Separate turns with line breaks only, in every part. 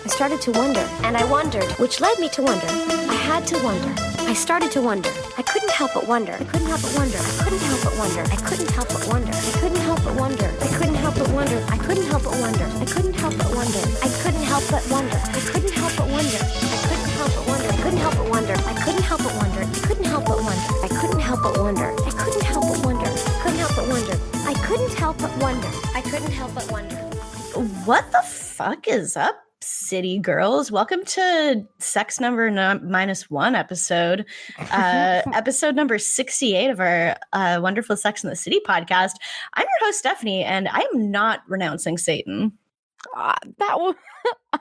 I started to wonder, and I wondered, which led me to wonder. I had to wonder. I started to wonder. I couldn't help but wonder. I couldn't help but wonder. I couldn't help but wonder. I couldn't help but wonder. I couldn't help but wonder. I couldn't help but wonder. I couldn't help but wonder. I couldn't help but wonder. I couldn't help but wonder. I couldn't help but wonder. I couldn't help but wonder. I couldn't help but wonder. I couldn't help but wonder. I couldn't help but wonder. I couldn't help but wonder. I couldn't help but wonder. I couldn't help but wonder. I couldn't help but wonder. I couldn't help but wonder.
What the fuck is up, city girls? Welcome to Sex Number -1 episode, episode number 68 of our wonderful Sex in the City podcast. I'm your host, Stephanie, and I am not renouncing Satan.
That was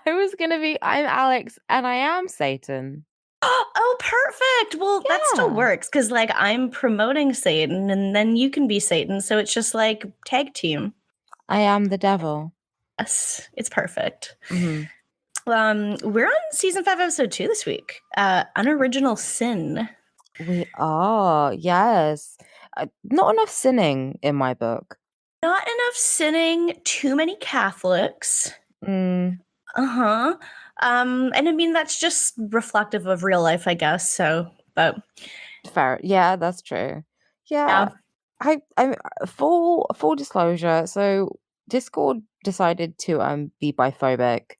I'm Alex, and I am Satan.
Oh, perfect. Well, that still works, because, like, I'm promoting Satan, and then you can be Satan, so it's just, like, tag team.
I am the devil.
Yes, it's perfect.
Mm-hmm.
We're on season 5, episode 2 this week. Unoriginal Sin.
We are, yes. Not enough sinning in my book.
Not enough sinning, too many Catholics. And I mean, that's just reflective of real life, I guess. So, but
fair. Yeah, that's true. Yeah. I'm full disclosure. So Discord decided to be biphobic,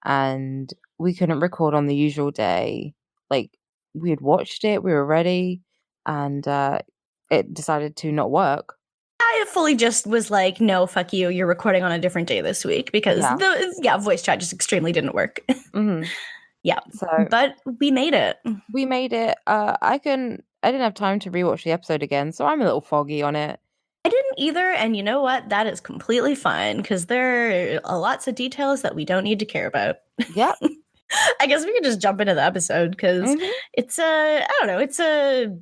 and we couldn't record on the usual day. Like, we had watched it, we were ready, and it decided to not work.
I fully just was like, no, fuck you, you're recording on a different day this week, because the voice chat just extremely didn't work. Yeah, so but we made it.
I didn't have time to rewatch the episode again, so I'm a little foggy on it.
I didn't either, and you know what? That is completely fine, because there are lots of details that we don't need to care about.
Yeah.
I guess we could just jump into the episode, because it's a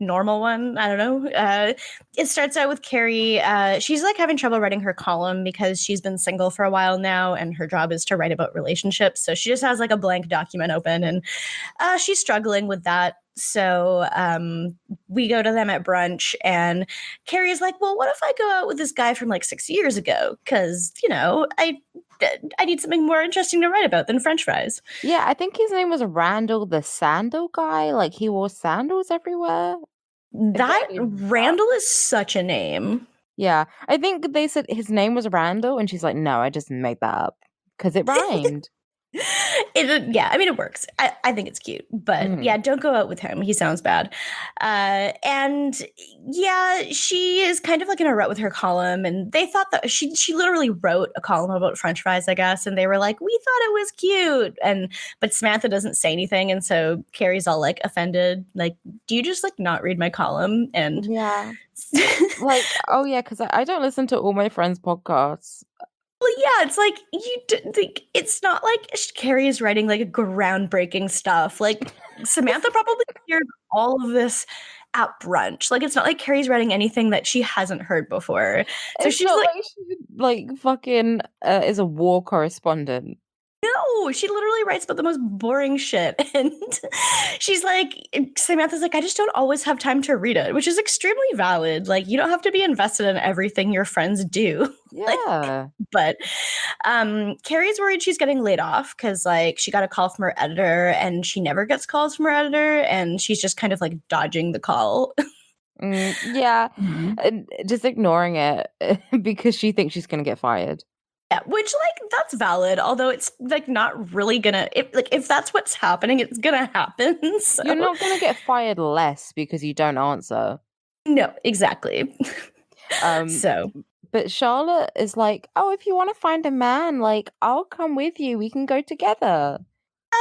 normal one. I don't know. It starts out with Carrie. She's like having trouble writing her column because she's been single for a while now, and her job is to write about relationships. So she just has like a blank document open, and she's struggling with that. So we go to them at brunch, and Carrie's like, well, what if I go out with this guy from like 6 years ago? Because, you know, I need something more interesting to write about than French fries.
Yeah, I think his name was Randall, the sandal guy. Like, he wore sandals everywhere.
Randall is such a name.
Yeah, I think they said his name was Randall, and she's like, no, I just made that up because it rhymed.
I mean, it works. I think it's cute, but yeah, don't go out with him. He sounds bad. And yeah, she is kind of like in a rut with her column, and they thought that she literally wrote a column about French fries, I guess, and they were like, we thought it was cute, but Samantha doesn't say anything, and so Carrie's all like offended, like, do you just like not read my column? And
yeah, like, oh yeah, because I don't listen to all my friends' podcasts.
Well, yeah, it's like it's not like Carrie is writing like a groundbreaking stuff. Like, Samantha probably heard all of this at brunch. Like, it's not like Carrie's writing anything that she hasn't heard before. So
it's
she's
not like she like fucking is a war correspondent.
No, she literally writes about the most boring shit. And she's like, Samantha's like, I just don't always have time to read it, which is extremely valid. Like, you don't have to be invested in everything your friends do.
Yeah.
But Carrie's worried she's getting laid off because, like, she got a call from her editor, and she never gets calls from her editor, and she's just kind of like dodging the call.
Yeah. Just ignoring it because she thinks she's going to get fired.
Yeah, which, like, that's valid, although it's, like, not really gonna... If that's what's happening, it's gonna happen, so...
You're not gonna get fired less because you don't answer.
No, exactly. So...
But Charlotte is like, oh, if you want to find a man, like, I'll come with you. We can go together.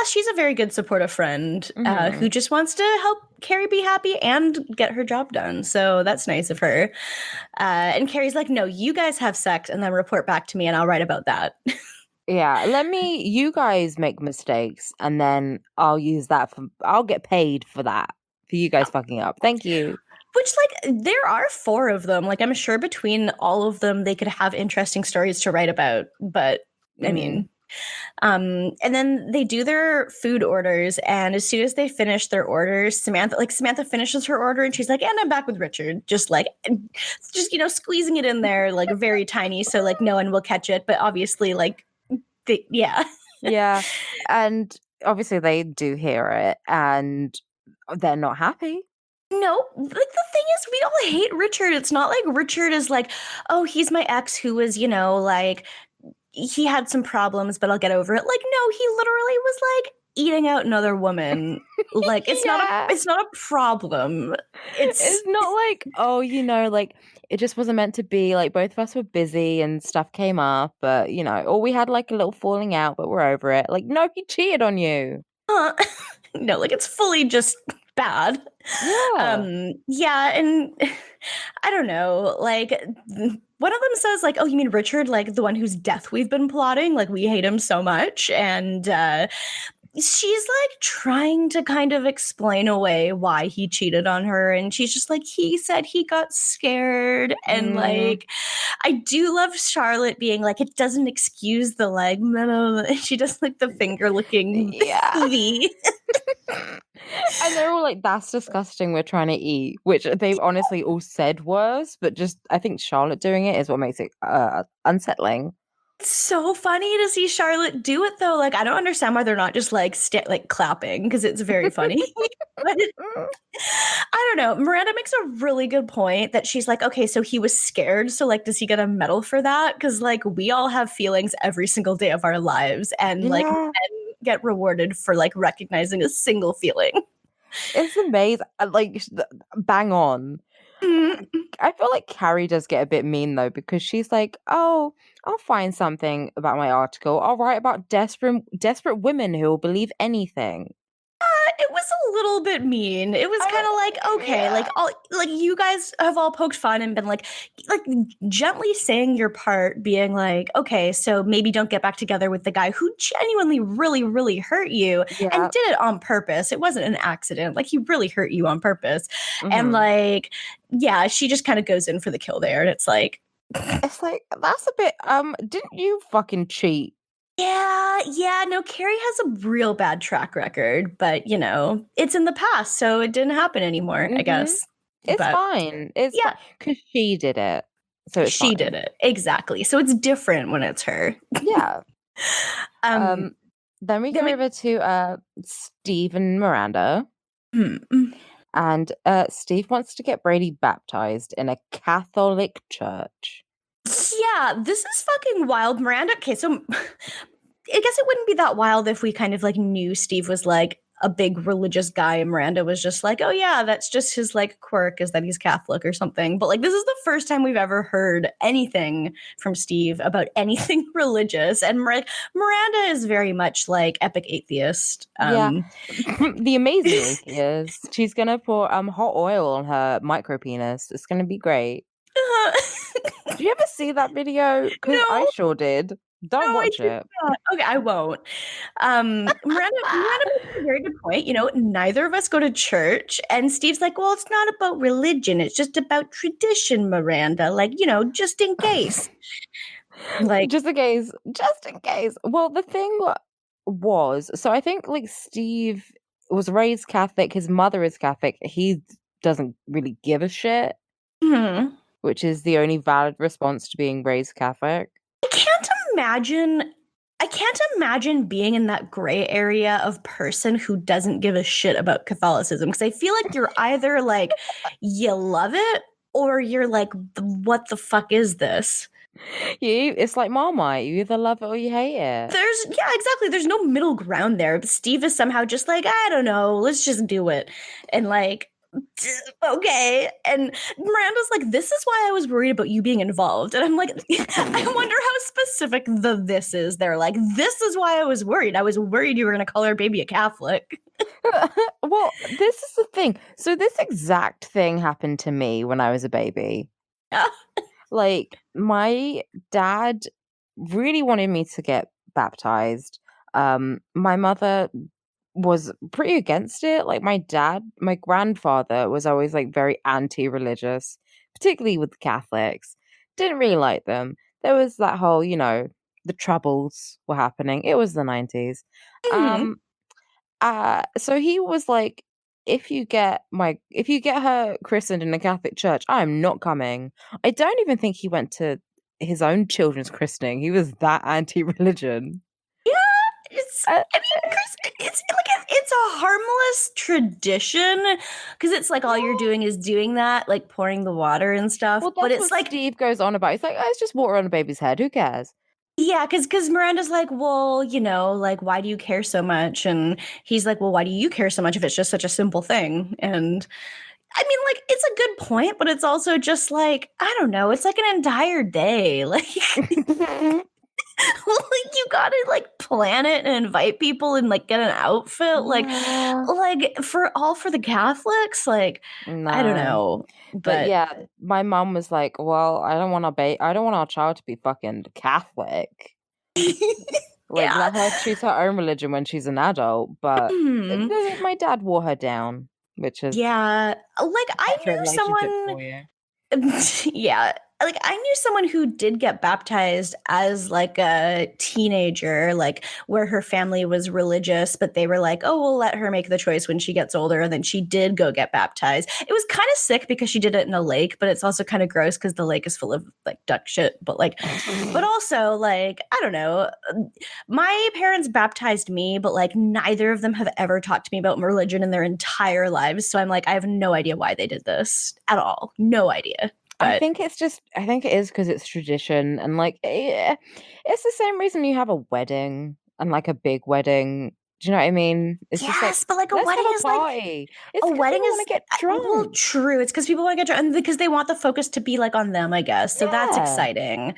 She's a very good supportive friend who just wants to help Carrie be happy and get her job done. So that's nice of her. And Carrie's like, no, you guys have sex and then report back to me and I'll write about that.
Yeah, you guys make mistakes and then I'll use that I'll get paid for that, for you guys fucking up. Thank you.
Which, like, there are 4 of them. Like, I'm sure between all of them, they could have interesting stories to write about. But, I mean... and then they do their food orders, and as soon as they finish their orders, Samantha finishes her order, and she's like, and I'm back with Richard, just you know, squeezing it in there, like, very tiny, so like no one will catch it, but obviously, like, yeah.
Yeah. And obviously they do hear it and they're not happy.
No, like the thing is, we all hate Richard. It's not like Richard is like, oh, he's my ex who was, like he had some problems, but I'll get over it. Like, no, he literally was like eating out another woman. Like,
Yeah.
it's not a problem.
It's not like, oh, like it just wasn't meant to be. Like both of us were busy and stuff came up, but or we had like a little falling out, but we're over it. Like, no, he cheated on you.
No, like it's fully just bad.
Yeah.
Yeah, and I don't know, like one of them says like, oh, you mean Richard, like the one whose death we've been plotting, like we hate him so much. And she's like trying to kind of explain away why he cheated on her, and she's just like, he said he got scared. And like I do love Charlotte being like, it doesn't excuse the like she does like the finger licking V.
And they're all like, that's disgusting, we're trying to eat, which they've honestly all said was, but just I think Charlotte doing it is what makes it unsettling.
It's so funny to see Charlotte do it though. Like I don't understand why they're not just like like clapping, because it's very funny. But I don't know. Miranda makes a really good point that she's like, okay, so he was scared. So like, does he get a medal for that? Because like we all have feelings every single day of our lives, and like men get rewarded for like recognizing a single feeling.
It's amazing. Like, bang on. I feel like Carrie does get a bit mean though, because she's like, "Oh, I'll find something about my article. I'll write about desperate women who will believe anything."
It was a little bit mean. It was kind of like, okay, like all like you guys have all poked fun and been like gently saying your part, being like, okay, so maybe don't get back together with the guy who genuinely really, really hurt you and did it on purpose. It wasn't an accident. Like he really hurt you on purpose. And like, yeah, she just kind of goes in for the kill there. And it's like
that's a bit didn't you fucking cheat?
Yeah, no, Carrie has a real bad track record, but it's in the past, so it didn't happen anymore, I guess.
It's fine. It's fine because she did it. So it's
she
fine.
did it. Exactly. So it's different when it's her.
Yeah. Then we go over to Steve and Miranda. And Steve wants to get Brady baptized in a Catholic church.
Yeah, this is fucking wild. Miranda, okay, so I guess it wouldn't be that wild if we kind of like knew Steve was like a big religious guy and Miranda was just like, oh yeah, that's just his like quirk is that he's Catholic or something. But like this is the first time we've ever heard anything from Steve about anything religious. And Miranda is very much like epic atheist.
Yeah. The amazing atheist. She's gonna pour hot oil on her micro penis. It's gonna be great. Did you ever see that video? Because I sure did. Don't watch it.
Okay, I won't. Miranda makes a very good point. Neither of us go to church. And Steve's like, well, it's not about religion. It's just about tradition, Miranda. Like, just in case. Like,
just in case. Just in case. Well, the thing was, so I think like Steve was raised Catholic. His mother is Catholic. He doesn't really give a shit. Which is the only valid response to being raised Catholic.
I can't imagine being in that gray area of person who doesn't give a shit about Catholicism, because I feel like you're either like you love it or you're like, what the fuck is this?
It's like Marmite. You either love it or you hate it.
Exactly. There's no middle ground there. But Steve is somehow just like, I don't know, let's just do it. And like, okay. And Miranda's like, this is why I was worried about you being involved. And I'm like, I wonder how specific this is. They're like, this is why I was worried. I was worried you were going to call our baby a Catholic.
Well, this is the thing. So this exact thing happened to me when I was a baby. Like, my dad really wanted me to get baptized. My mother was pretty against it. Like my grandfather was always like very anti-religious, particularly with the Catholics. Didn't really like them. There was that whole, the troubles were happening. It was the 90s. So he was like, if you get her christened in a Catholic church, I am not coming. I don't even think he went to his own children's christening. He was that anti-religion.
Chris, it's like it's a harmless tradition because it's like all you're doing is doing that, like pouring the water and stuff.
Well,
But
that's
it's
what
like,
Steve goes on about. He's like, oh, it's just water on a baby's head. Who cares?
yeah, because Miranda's like, well, like, why do you care so much? And he's like, well, why do you care so much if it's just such a simple thing? And I mean, like, it's a good point, but it's also just like, I don't know, it's like an entire day. Like, like you gotta like plan it and invite people and like get an outfit
Yeah.
like for the Catholics, like I don't
No.
know,
But
but
yeah, my mom was like, well, I don't want our child to be fucking Catholic. Like,
yeah.
let her choose her own religion when she's an adult. But
Mhm.
my dad wore her down, which is
Yeah, like I
better
knew
relationship
someone.
for you.
Yeah, like I knew someone who did get baptized as like a teenager, like where her family was religious, but they were like, "Oh, we'll let her make the choice when she gets older." And then she did go get baptized. It was kind of sick because she did it in a lake, but it's also kind of gross because the lake is full of like duck shit. But also like I don't know. My parents baptized me, but like neither of them have ever talked to me about religion in their entire lives. So I'm like, I have no idea why they did this at all. No idea. But
I think it is because it's tradition and like it's the same reason you have a wedding and like a big wedding. Do you know what I mean? It's just like
yes, but like a
let's have
wedding
a
is like
party. It's
a
because
wedding
people
is
want to get
well,
drunk.
true. It's because people want to get drunk and because they want the focus to be like on them, I guess. So that's
Yeah.
exciting.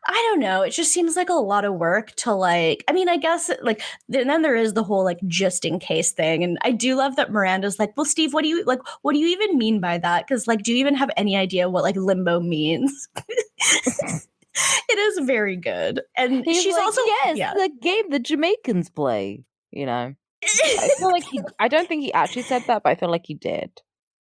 I don't know. It just seems like a lot of work to like. I mean, I guess like then there is the whole like just in case thing, and I do love that Miranda's like, well, Steve, what do you like? What do you even mean by that? Because like, do you even have any idea what like limbo means? It is very good, and
He's
she's
like,
also
yes,
yeah.
the game the Jamaicans play, you know. I feel like I don't think he actually said that, but I feel like he did.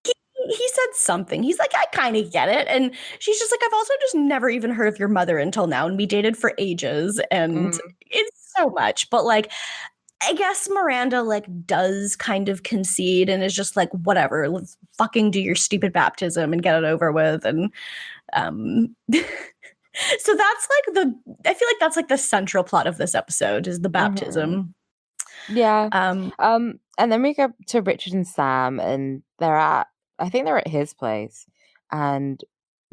He said something. He's like, I kind of get it. And she's just like, I've also just never even heard of your mother until now. And we dated for ages. And
Mm,
it's so much. But like, I guess Miranda like does kind of concede and is just like, whatever, let's fucking do your stupid baptism and get it over with. And so that's like I feel like that's like the central plot of this episode is the
mhm.
baptism.
Yeah.
Um,
And then we go to Richard and Sam, and I think they're at his place, and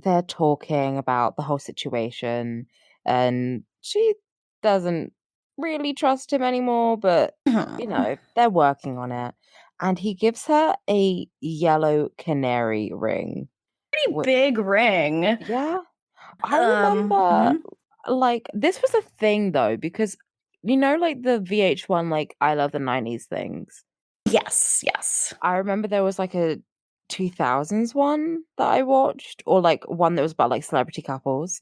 they're talking about the whole situation, and she doesn't really trust him anymore, but you know, they're working on it. And he gives her a yellow canary ring.
pretty big ring.
Yeah. I remember
Mhm.
like this was a thing though, because you know, like the VH1 like I love the 90s things.
Yes, yes.
I remember there was like a 2000s one that I watched, or like one that was about like celebrity couples,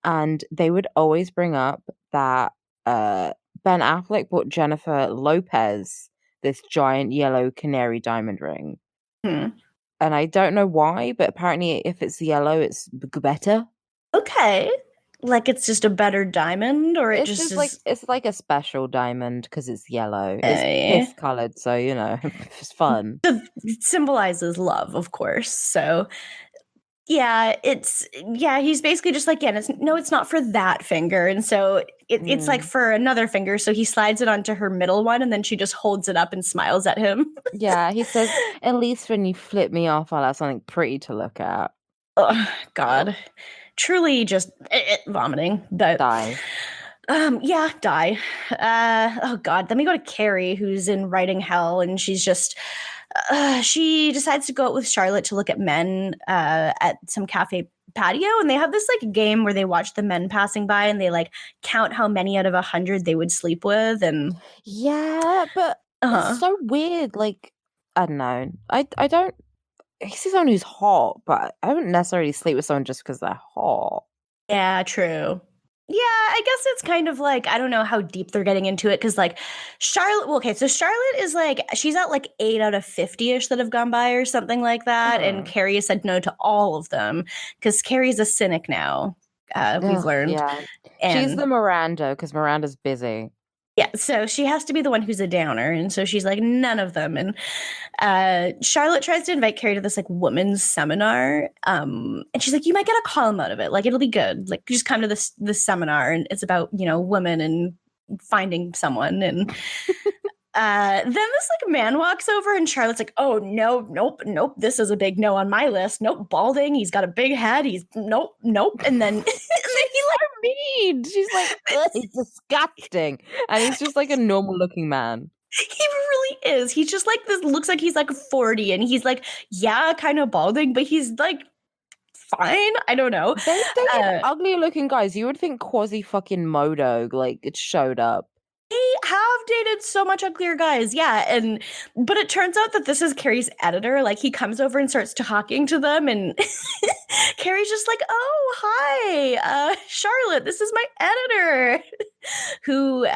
and they would always bring up that uh Ben Affleck bought Jennifer Lopez this giant yellow canary diamond ring.
Hmm.
And I don't know why, but apparently if it's yellow, it's better.
Okay. Like it's just a better diamond, or it
It's
just
just like
is.
it's like a special diamond because it's yellow. It's
Uh,
piss colored, so you know it's fun.
it symbolizes love, of course. So yeah, he's basically just like, yeah, it's not for that finger. And so it's like
Mm.
for another finger. So he slides it onto her middle one and then she just holds it up and smiles at him.
Yeah, he says, at least when you flip me off, I'll have something pretty to look at.
Oh,
Oh,
God. Truly just vomiting. But
die.
yeah, die. Oh God. Then we go to Carrie, who's in writing hell, and she's just she decides to go out with Charlotte to look at men at some cafe patio, and they have this like game where they watch the men passing by and they like count how many out of 100 they would sleep with, and
Yeah, but it's
uh-huh.
so weird. Like, I don't know. I don't. He's someone who's hot, but I wouldn't necessarily sleep with someone just because they're hot.
Yeah, true. Yeah, I guess it's kind of like I don't know how deep they're getting into it because like Charlotte. Well, okay, so Charlotte is like she's at like 8 out of 50ish that have gone by or something like that, and
Hmm.
Carrie has said no to all of them because Carrie's a cynic now. We've
Ugh,
learned,
yeah. She's
and
the Miranda because Miranda's busy.
yeah, so she has to be the one who's a downer, and so she's like none of them. And Charlotte tries to invite Carrie to this like women's seminar, and she's like, "You might get a column out of it. Like it'll be good. Like just come to this seminar, and it's about women and finding someone. And then this like man walks over and Charlotte's like, oh no, nope, this is a big no on my list. Nope, balding, he's got a big head, he's nope. And then
She's so mean. She's like, ugh, he's disgusting. And he's just like a normal looking man.
He really is. He's just like this, looks like he's like 40 and he's like, yeah, kind of balding, but he's like fine. I don't know.
They get ugly looking guys. You would think Quasi fucking Modo like it showed up.
They have dated so much uglier guys, yeah. But it turns out that this is Carrie's editor. Like he comes over and starts talking to them, and Carrie's just like, "Oh, hi, Charlotte. This is my editor." Who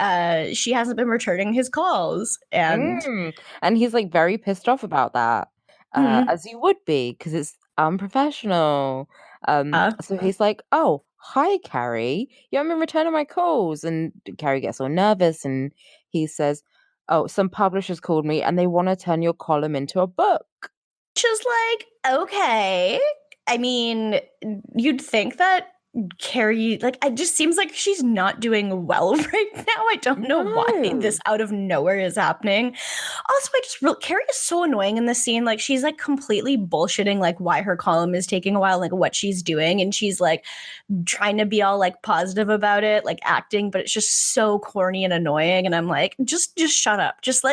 she hasn't been returning his calls, and
he's like very pissed off about that, as you would be, because it's unprofessional. So he's like, "Oh, hi, Carrie. Yeah, I'm in return of my calls." And Carrie gets all nervous, and he says, "Oh, some publishers called me, and they want to turn your column into a book."
Just like, okay. I mean, you'd think that Carrie, like, it just seems like she's not doing well right now. I don't know why this out of nowhere is happening. Also, Carrie is so annoying in this scene. Like, she's like completely bullshitting, like, why her column is taking a while, like, what she's doing. And she's like trying to be all like positive about it, like acting, but it's just so corny and annoying. And I'm like, just shut up. Just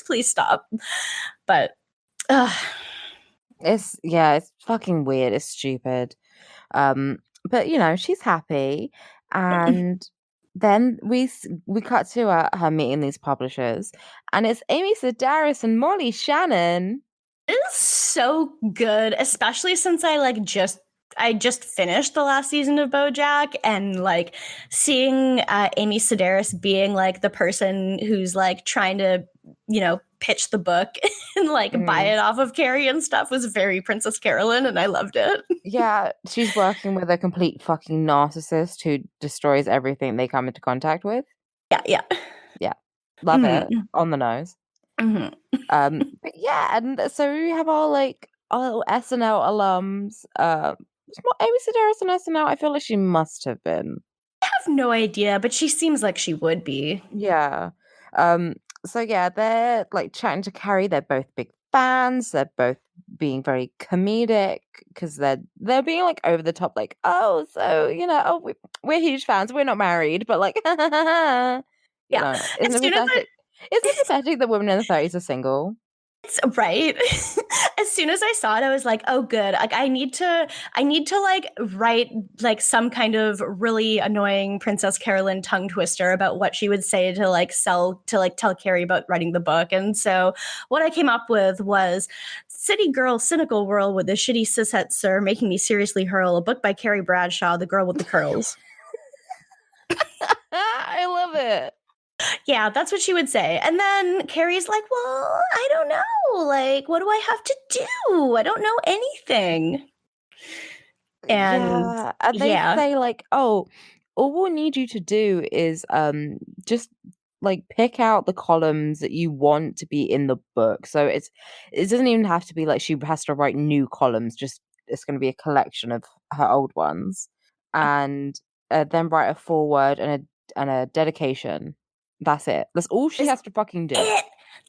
please stop. But,
it's fucking weird. It's stupid. But you know, she's happy, and then we cut to her meeting these publishers, and it's Amy Sedaris and Molly Shannon.
It is so good, especially since I just finished the last season of BoJack, and like seeing Amy Sedaris being like the person who's like trying to, you know, pitch the book and like buy it off of Carrie and stuff was very Princess Carolyn, and I loved it.
Yeah, she's working with a complete fucking narcissist who destroys everything they come into contact with.
Yeah.
Love it. On the nose. But yeah, and so we have our little SNL alums. It's not Amy Sedaris on SNL. I feel like she must have been.
I have no idea, but she seems like she would be.
Yeah. So yeah, they're like chatting to Carrie. They're both big fans. They're both being very comedic because they're being like over the top, like, oh, so you know, oh, we're huge fans. We're not married, but like, yeah. Isn't it pathetic that women in the 30s are single?
It's right. As soon as I saw it, I was like, oh good. Like I need to like write like some kind of really annoying Princess Carolyn tongue twister about what she would say to tell Carrie about writing the book. And so what I came up with was City Girl Cynical World with a shitty cishet sir making me seriously hurl, a book by Carrie Bradshaw, the girl with the curls.
I love it.
Yeah, that's what she would say. And then Carrie's like, well, I don't know. Like, what do I have to do? I don't know anything. And
they say like, oh, all we need you to do is just like pick out the columns that you want to be in the book. So it doesn't even have to be like she has to write new columns. Just it's going to be a collection of her old ones, and then write a foreword and a dedication. That's it. That's all she has to fucking do.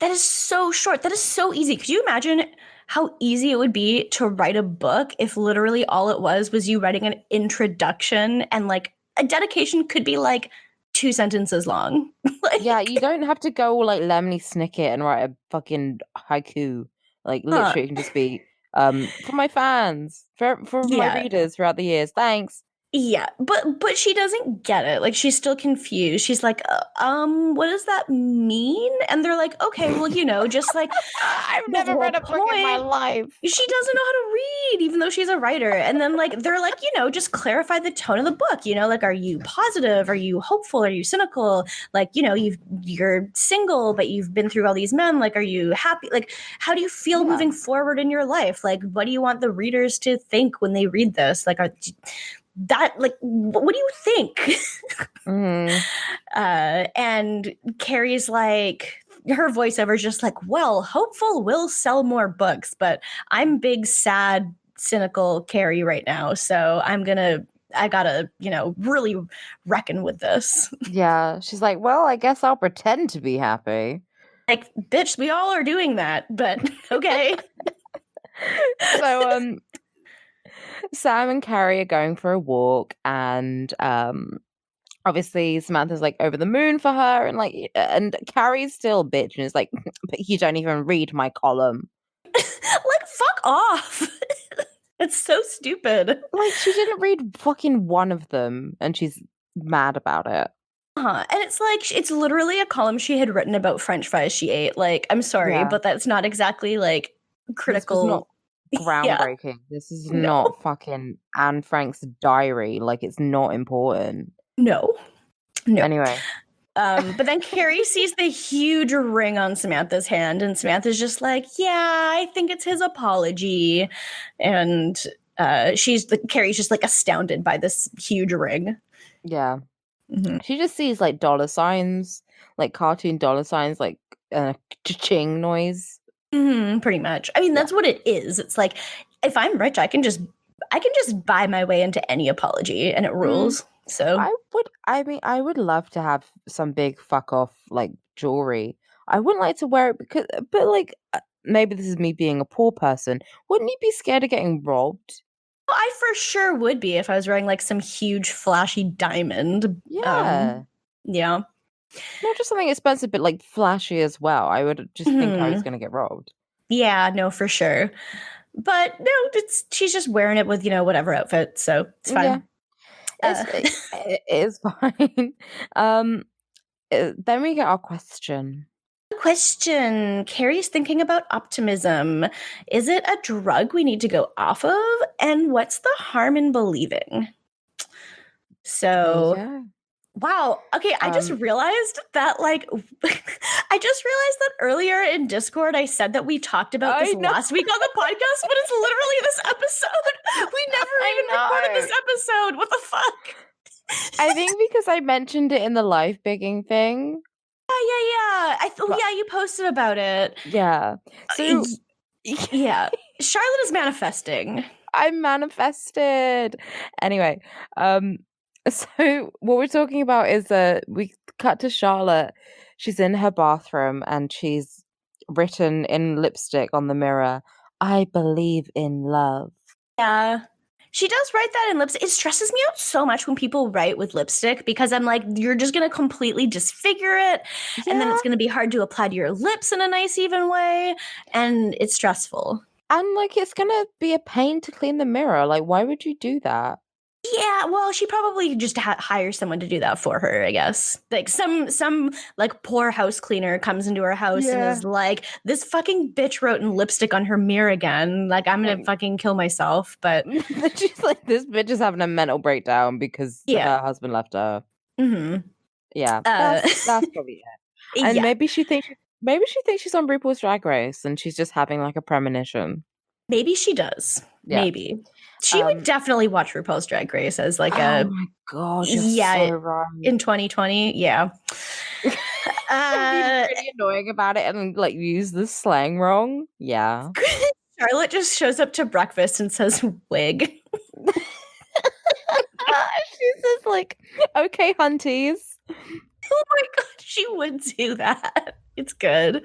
That is so short. That is so easy. Could you imagine how easy it would be to write a book if literally all it was you writing an introduction, and like a dedication could be like 2 sentences long.
Like, yeah, you don't have to go like Lemony Snicket and write a fucking haiku. Like literally it can just be for my fans, for my readers throughout the years. Thanks.
Yeah, but she doesn't get it. Like she's still confused. She's like, what does that mean? And they're like, okay, well, you know, just like
I've never read a book in my life.
She doesn't know how to read, even though she's a writer. And then like they're like, you know, just clarify the tone of the book. You know, like, are you positive? Are you hopeful? Are you cynical? Like, you know, you're single, but you've been through all these men. Like, are you happy? Like, how do you feel moving forward in your life? Like, what do you want the readers to think when they read this? Like, what do you think? And Carrie's like, her voiceover is just like, well, hopeful will sell more books, but I'm big, sad, cynical Carrie right now, so I'm gonna I gotta, really reckon with this.
Yeah, she's like, well, I guess I'll pretend to be happy.
Like, bitch, we all are doing that, but okay.
So Sam and Carrie are going for a walk, and obviously Samantha's like over the moon for her, and Carrie's still a bitch and is like, but you don't even read my column.
Like, fuck off. It's so stupid.
Like, she didn't read fucking one of them, and she's mad about it.
And it's like, it's literally a column she had written about French fries she ate. Like, I'm sorry,
Yeah.
but that's not exactly like critical.
This was not groundbreaking.
Yeah.
This is
No.
not fucking Anne Frank's diary. Like, it's not important.
No.
Anyway.
But then Carrie sees the huge ring on Samantha's hand, and Samantha's just like, yeah, I think it's his apology. And Carrie's just like astounded by this huge ring.
Yeah.
Mm-hmm.
She just sees like dollar signs, like cartoon dollar signs, like cha-ching noise.
Pretty much. I mean, that's what it is. It's like, if I'm rich, I can just buy my way into any apology, and it rules. So
I would love to have some big fuck off like jewelry. I wouldn't like to wear it but like maybe this is me being a poor person. Wouldn't you be scared of getting robbed?
Well, I for sure would be if I was wearing like some huge flashy diamond.
Yeah.
Yeah.
Not just something expensive, but like flashy as well. I would just think I was going to get robbed.
Yeah, no, for sure. But no, she's just wearing it with, whatever outfit. So it's fine.
Yeah. It is fine. Then we get our question.
Carrie's thinking about optimism. Is it a drug we need to go off of? And what's the harm in believing? So, wow. Okay, I just realized that, earlier in Discord, I said that we talked about this last week on the podcast, but it's literally this episode. We never even recorded this episode. What the fuck?
I think because I mentioned it in the life bigging thing.
Yeah. You posted about it.
Yeah. So,
yeah. Charlotte is manifesting.
I manifested. Anyway, so what we're talking about is we cut to Charlotte. She's in her bathroom and she's written in lipstick on the mirror, I believe in love.
Yeah. She does write that in lipstick. It stresses me out so much when people write with lipstick because I'm like, you're just going to completely disfigure it. Yeah. And then it's going to be hard to apply to your lips in a nice, even way. And it's stressful.
And like, it's going to be a pain to clean the mirror. Like, why would you do that?
Yeah, well, she probably just hires someone to do that for her, I guess. Like some like poor house cleaner comes into her house and is like, this fucking bitch wrote in lipstick on her mirror again. Like, I'm gonna fucking kill myself. But
she's like, this bitch is having a mental breakdown because her husband left her.
Mm-hmm.
Yeah, that's probably it. And maybe she thinks she's on RuPaul's Drag Race and she's just having like a premonition.
Maybe she does. Yeah. Maybe. She would definitely watch RuPaul's Drag Race as like
oh my god, you're so right.
In 2020, yeah.
Be pretty annoying about it and like use the slang wrong. Yeah.
Charlotte just shows up to breakfast and says wig.
She's just like, okay, hunties.
Oh my god, she would do that. It's good.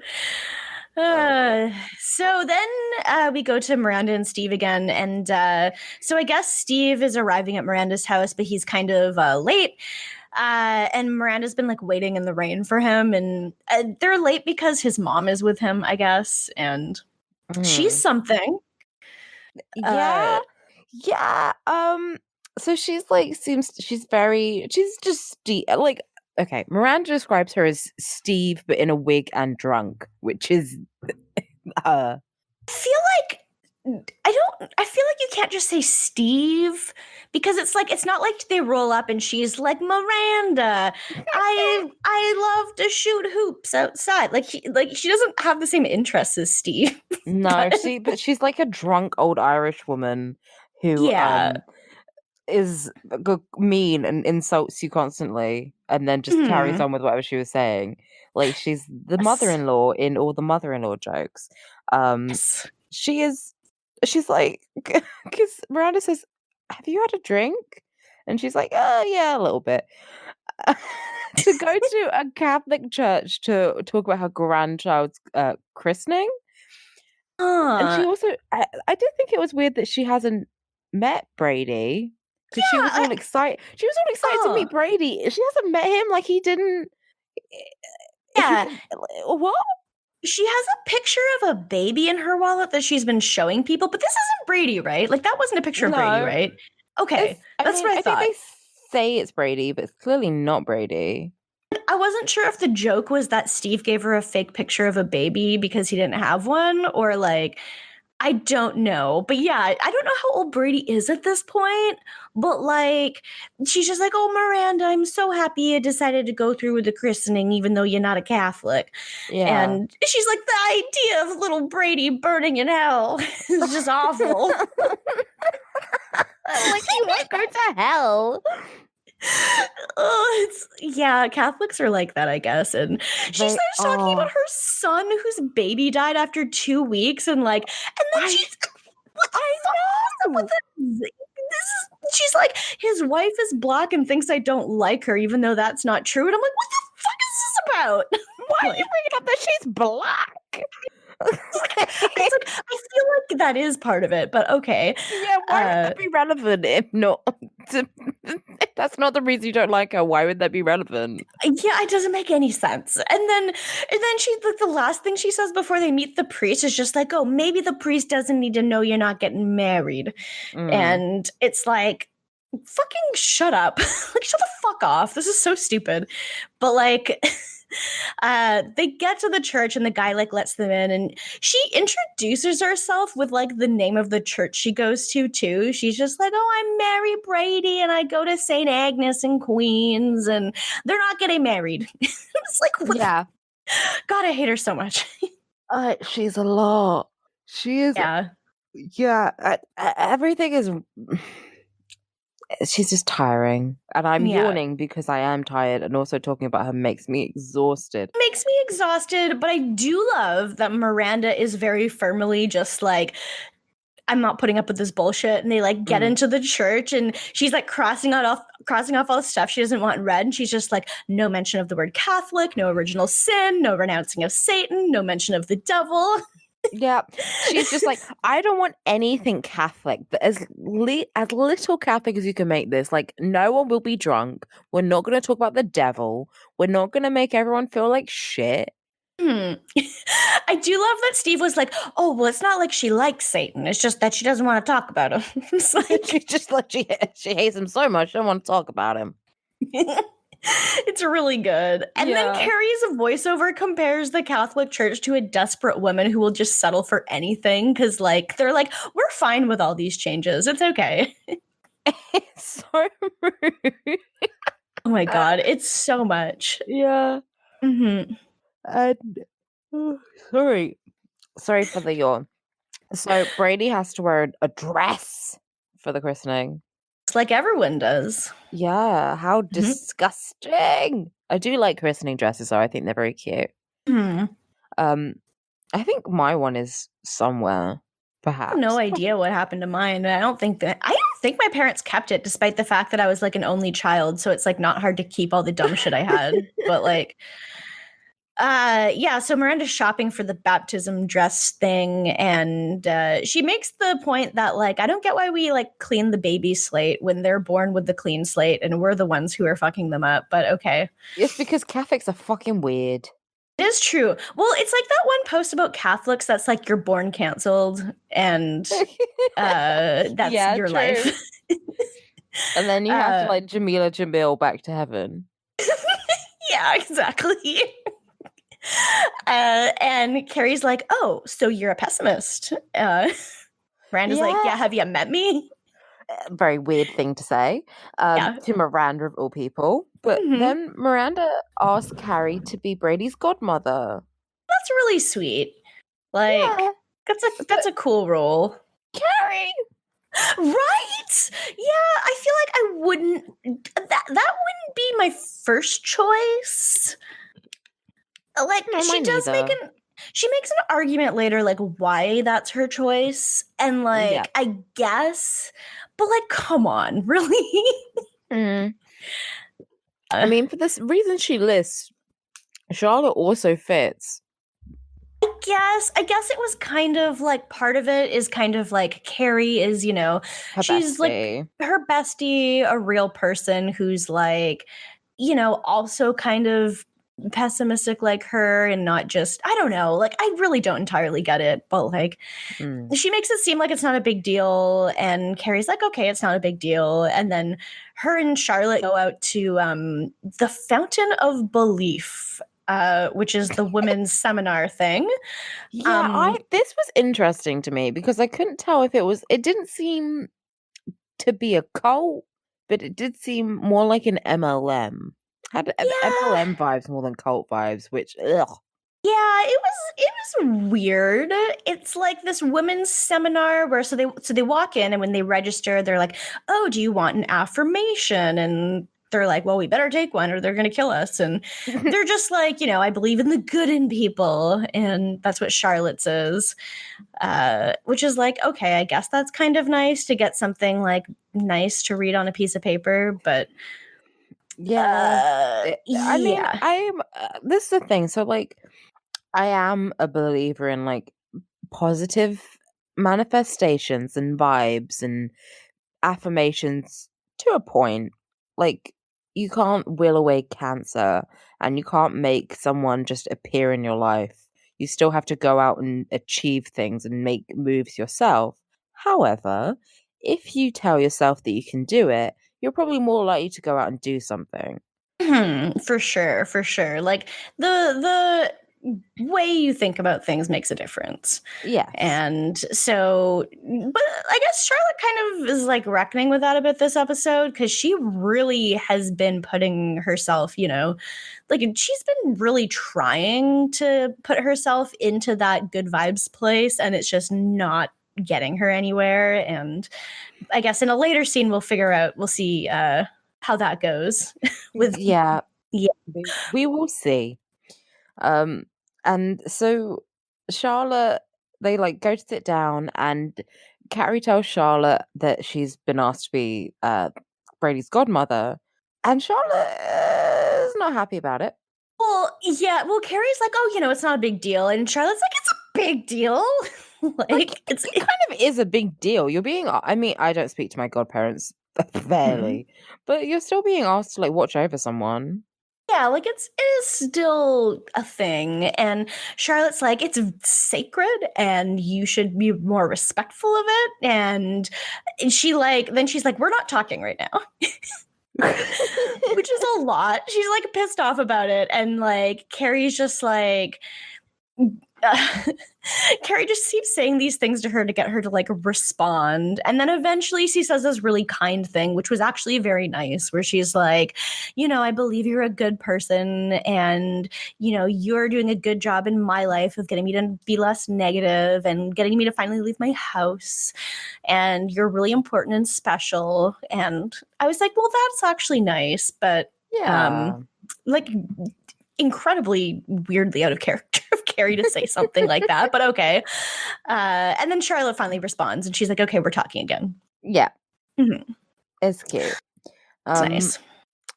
So then we go to Miranda and Steve again. And so I guess Steve is arriving at Miranda's house, but he's kind of late. And Miranda's been like waiting in the rain for him. And they're late because his mom is with him, I guess. And she's something.
Yeah. So she's like, she's just like, okay, Miranda describes her as Steve, but in a wig and drunk, which is her.
I feel like you can't just say Steve because it's not like they roll up and she's like, Miranda, I love to shoot hoops outside. Like she doesn't have the same interests as Steve.
No, but she's like a drunk old Irish woman who is mean and insults you constantly and then just carries on with whatever she was saying. Like, she's the mother-in-law in all the mother-in-law jokes. She's like, because Miranda says, have you had a drink? And she's like, oh, yeah, a little bit. To go to a Catholic church to talk about her grandchild's christening. And she also, I did think it was weird that she hasn't met Brady because she was all excited. She was all excited to meet Brady. She hasn't met him. Like he didn't.
Yeah.
What?
She has a picture of a baby in her wallet that she's been showing people, but this isn't Brady, right? Like that wasn't a picture of Brady, right? Okay, that's what I thought.
Think they say it's Brady, but it's clearly not Brady.
I wasn't sure if the joke was that Steve gave her a fake picture of a baby because he didn't have one, or like, I don't know. But yeah, I don't know how old Brady is at this point, but like, she's just like, oh, Miranda, I'm so happy you decided to go through with the christening, even though you're not a Catholic.
Yeah.
And she's like, the idea of little Brady burning in hell is just awful.
Like, he won't go to hell.
Oh, Catholics are like that, I guess. And she starts talking about her son whose baby died after 2 weeks, and then she's what the fuck? With this? She's like, his wife is black and thinks I don't like her, even though that's not true. And I'm like, what the fuck is this about?
Why are you bringing up that she's black?
I feel like that is part of it, but okay.
Yeah, why would that be relevant if not? If that's not the reason you don't like her, why would that be relevant?
Yeah, it doesn't make any sense. And then she, like, the last thing she says before they meet the priest is just like, oh, maybe the priest doesn't need to know you're not getting married. And it's like, fucking shut up. Like, shut the fuck off. This is so stupid. But like, they get to the church and the guy like lets them in, and she introduces herself with like the name of the church she goes to too. She's just like, oh, I'm Mary Brady and I go to St. Agnes in Queens, and they're not getting married. It's like, what God, I hate her so much.
She's a lot. She is. Yeah. Everything is. She's just tiring, and I'm yawning because I am tired, and also talking about her makes me exhausted.
Makes me exhausted, but I do love that Miranda is very firmly just like, I'm not putting up with this bullshit, and they like get into the church, and she's like crossing off all the stuff she doesn't want read, and she's just like, no mention of the word Catholic, no original sin, no renouncing of Satan, no mention of the devil.
Yeah, she's just like, I don't want anything Catholic, but as little Catholic as you can make this. Like, no one will be drunk. We're not going to talk about the devil. We're not going to make everyone feel like shit.
I do love that Steve was like, oh, well, it's not like she likes Satan. It's just that she doesn't want to talk about him. It's like,
she just like she hates him so much, she don't want to talk about him.
It's really good. And then Carrie's voiceover compares the Catholic Church to a desperate woman who will just settle for anything, because like they're like, we're fine with all these changes. It's okay.
It's so rude.
Oh my God, it's so much.
Yeah.
And
sorry for the yawn. So Brady has to wear a dress for the christening.
Like everyone does.
Yeah, how disgusting. I do like christening dresses, though. I think they're very cute. I think my one is somewhere, perhaps.
I have no idea what happened to mine. I don't think my parents kept it, despite the fact that I was like an only child, so it's like not hard to keep all the dumb shit I had. But like, so Miranda's shopping for the baptism dress thing, and she makes the point that like, I don't get why we like clean the baby slate when they're born with the clean slate and we're the ones who are fucking them up, but okay.
It's because Catholics are fucking weird.
It is true. Well, it's like that one post about Catholics that's like, you're born canceled, and that's your life.
And then you have to like Jamil back to heaven.
Yeah, exactly. And Carrie's like, oh, so you're a pessimist. Miranda's like, yeah, have you met me?
Very weird thing to say to Miranda of all people. But then Miranda asks Carrie to be Brady's godmother. That's
really sweet. Like, that's a cool role.
Carrie!
Right? Yeah, I feel like I wouldn't, that wouldn't be my first choice. Like, she does she makes an argument later, like, why that's her choice. And, like, I guess, but, like, come on, really?
I mean, for this reason she lists, Charlotte also fits.
I guess it was kind of like part of it is kind of like Carrie is,
Her
she's like
bestie.
her bestie, a real person who's like, also kind of pessimistic like her and not just, I don't know, like I really don't entirely get it, but like she makes it seem like it's not a big deal and Carrie's like, okay, it's not a big deal. And then her and Charlotte go out to the Fountain of Belief, which is the women's seminar thing.
Yeah, this was interesting to me because I couldn't tell if it didn't seem to be a cult, but it did seem more like an MLM. Had MLM vibes more than cult vibes, which ugh.
Yeah, it was weird. It's like this women's seminar where so they walk in and when they register, they're like, "Oh, do you want an affirmation?" And they're like, "Well, we better take one or they're going to kill us." And they're just like, I believe in the good in people, and that's what Charlotte says. Which is like, okay, I guess that's kind of nice to get something like nice to read on a piece of paper, but
yeah. I mean,
yeah.
I'm this is the thing. So like I am a believer in like positive manifestations and vibes and affirmations to a point. Like you can't will away cancer and you can't make someone just appear in your life. You still have to go out and achieve things and make moves yourself. However, if you tell yourself that you can do it, you're probably more likely to go out and do something.
For sure, for sure. Like the way you think about things makes a difference.
Yes.
And so, but I guess Charlotte kind of is like reckoning with that a bit this episode because she really has been putting herself, like she's been really trying to put herself into that good vibes place and it's just not getting her anywhere. And I guess in a later scene, we'll see how that goes with
Yeah.
yeah.
We will see. And so Charlotte, they like go to sit down, and Carrie tells Charlotte that she's been asked to be Brady's godmother, and Charlotte is not happy about it.
Well, yeah. Well, Carrie's like, oh, it's not a big deal, and Charlotte's like, it's a big deal.
Like it kind of is a big deal. You're being, I mean, I don't speak to my godparents fairly, but you're still being asked to like watch over someone.
Yeah, like it is still a thing. And Charlotte's like, it's sacred and you should be more respectful of it. And she's like, we're not talking right now. Which is a lot. She's like pissed off about it. And like Carrie's just like Carrie just keeps saying these things to her to get her to like respond. And then eventually she says this really kind thing, which was actually very nice, where she's like, I believe you're a good person and, you're doing a good job in my life of getting me to be less negative and getting me to finally leave my house. And you're really important and special. And I was like, well, that's actually nice. But
Yeah.
like incredibly weirdly out of character of Carrie to say something like that, but okay. And then Charlotte finally responds and she's like, okay, we're talking again.
Yeah.
Mm-hmm.
It's cute.
It's nice.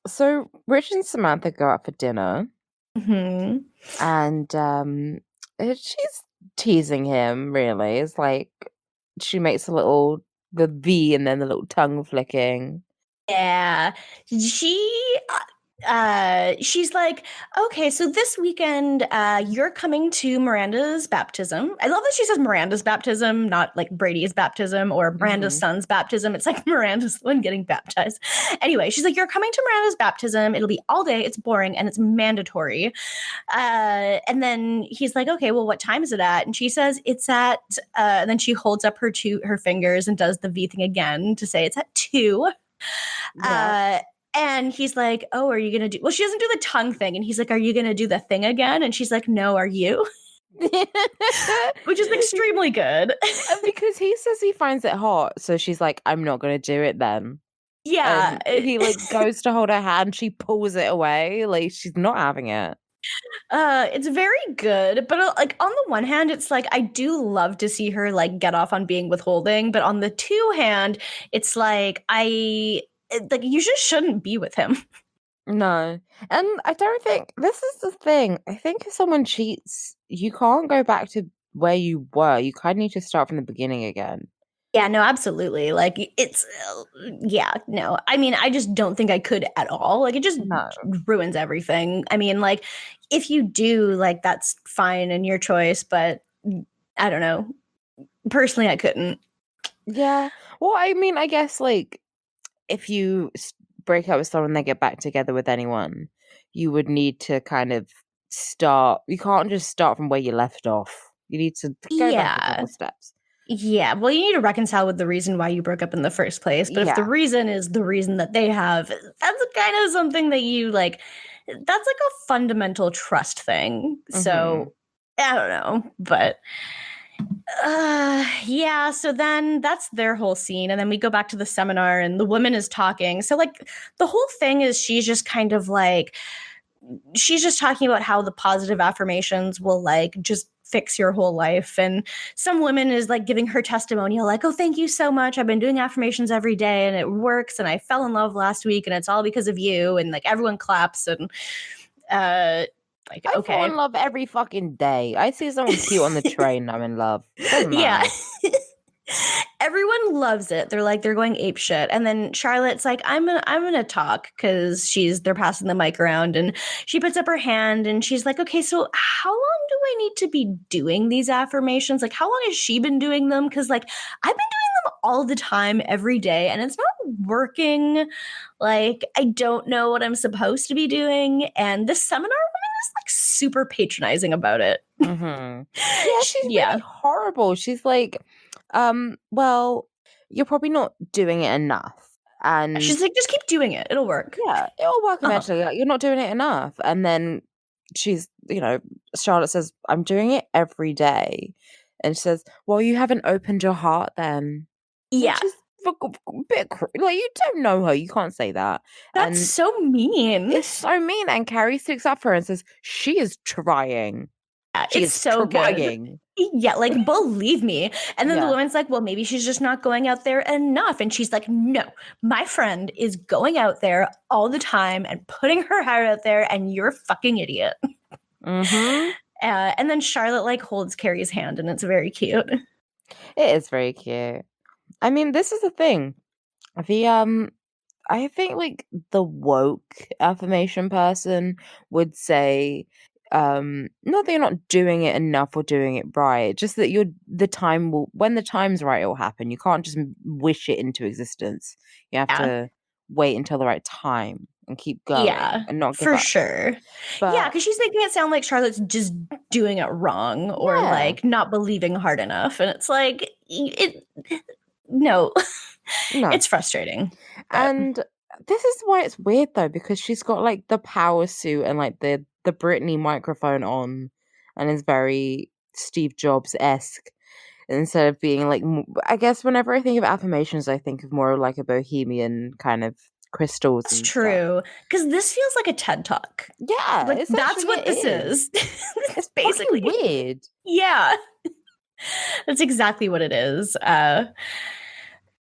So Rich and Samantha go out for dinner.
Mm-hmm.
And she's teasing him, really. It's like she makes the V and then the little tongue flicking.
Yeah. She's like, okay, so this weekend, you're coming to Miranda's baptism. I love that she says Miranda's baptism, not like Brady's baptism or Miranda's son's baptism. It's like Miranda's the one getting baptized. Anyway, she's like, you're coming to Miranda's baptism. It'll be all day. It's boring and it's mandatory. And then he's like, okay, well, what time is it at? And she says it's at, and then she holds up her fingers and does the V thing again to say it's at 2. Yeah. And he's like, oh, are you going to do, well, she doesn't do the tongue thing. And he's like, are you going to do the thing again? And she's like, no, are you? Which is extremely good.
Because he says he finds it hot. So she's like, I'm not going to do it then.
Yeah.
He like goes to hold her hand. She pulls it away. Like she's not having it.
It's very good. But like on the one hand, it's like, I do love to see her like get off on being withholding. But on the two hand, it's like, like, you just shouldn't be with him.
No. And I don't think this is the thing. I think if someone cheats, you can't go back to where you were. You kind of need to start from the beginning again.
Yeah, no, absolutely. Like, it's, yeah, no. I mean, I just don't think I could at all. Like, it just
No.
ruins everything. I mean, like, if you do, like, that's fine and your choice, but I don't know. Personally, I couldn't.
Yeah. Well, I mean, I guess like if you break up with someone and they get back together with anyone, you would need to kind of start. You can't just start from where you left off. You need to go back a
Yeah.
couple steps.
Yeah, well, you need to reconcile with the reason why you broke up in the first place. But if the
Yeah.
reason is the reason that they have, that's kind of something that you like, that's like a fundamental trust thing. So I don't know. But yeah, so then that's their whole scene. And then we go back to the seminar and the woman is talking. So, like, the whole thing is she's just kind of like, she's just talking about how the positive affirmations will like just fix your whole life. And some woman is like giving her testimonial, like, oh, thank you so much. I've been doing affirmations every day and it works. And I fell in love last week and it's all because of you. And like everyone claps and like,
I fall
okay.
in love every fucking day. I see someone cute on the train, I'm in love. Doesn't
Yeah.
matter.
Everyone loves it. They're like, they're going ape shit. And then Charlotte's like, I'm gonna talk because they're passing the mic around and she puts up her hand and she's like, okay, so how long do I need to be doing these affirmations? Like, how long has she been doing them? Because like I've been doing them all the time every day and it's not working. Like, I don't know what I'm supposed to be doing. And this seminar woman is like super patronizing about it.
Yeah, she's
Yeah.
really horrible. She's like, well, you're probably not doing it enough. And
She's like, just keep doing it. It'll work.
yeah, it'll work eventually. Like, you're not doing it enough. And then she's, Charlotte says, I'm doing it every day. And she says, well, you haven't opened your heart then.
Yeah.
Which is a bit, like, you don't know her. You can't say that.
That's
And
so mean.
it's so mean. And Carrie sticks up for her and says, she is trying. She
It's
is
so
trying.
good. Yeah, like, believe me. And then the
Yeah.
woman's like, well, maybe she's just not going out there enough. And she's like, no, my friend is going out there all the time and putting her heart out there, and you're a fucking idiot. And then Charlotte, like, holds Carrie's hand, and it's very cute.
It is very cute. I mean, this is the thing. I think like the woke affirmation person would say, not that you're not doing it enough or doing it right, just that when the time's right, it will happen. You can't just wish it into existence. You have to wait until the right time and keep going and not give
for
up.
sure.
But
yeah, because she's making it sound like Charlotte's just doing it wrong or like not believing hard enough. And it's like, no. It's frustrating.
And this is why it's weird though, because she's got like the power suit and like the Britney microphone on and is very Steve Jobs-esque instead of being like, I guess whenever I think of affirmations, I think of more like a bohemian kind of crystals.
It's true. Because this feels like a TED Talk.
Yeah.
Like, that's what this is.
It's
basically
weird.
Yeah. That's exactly what it is. And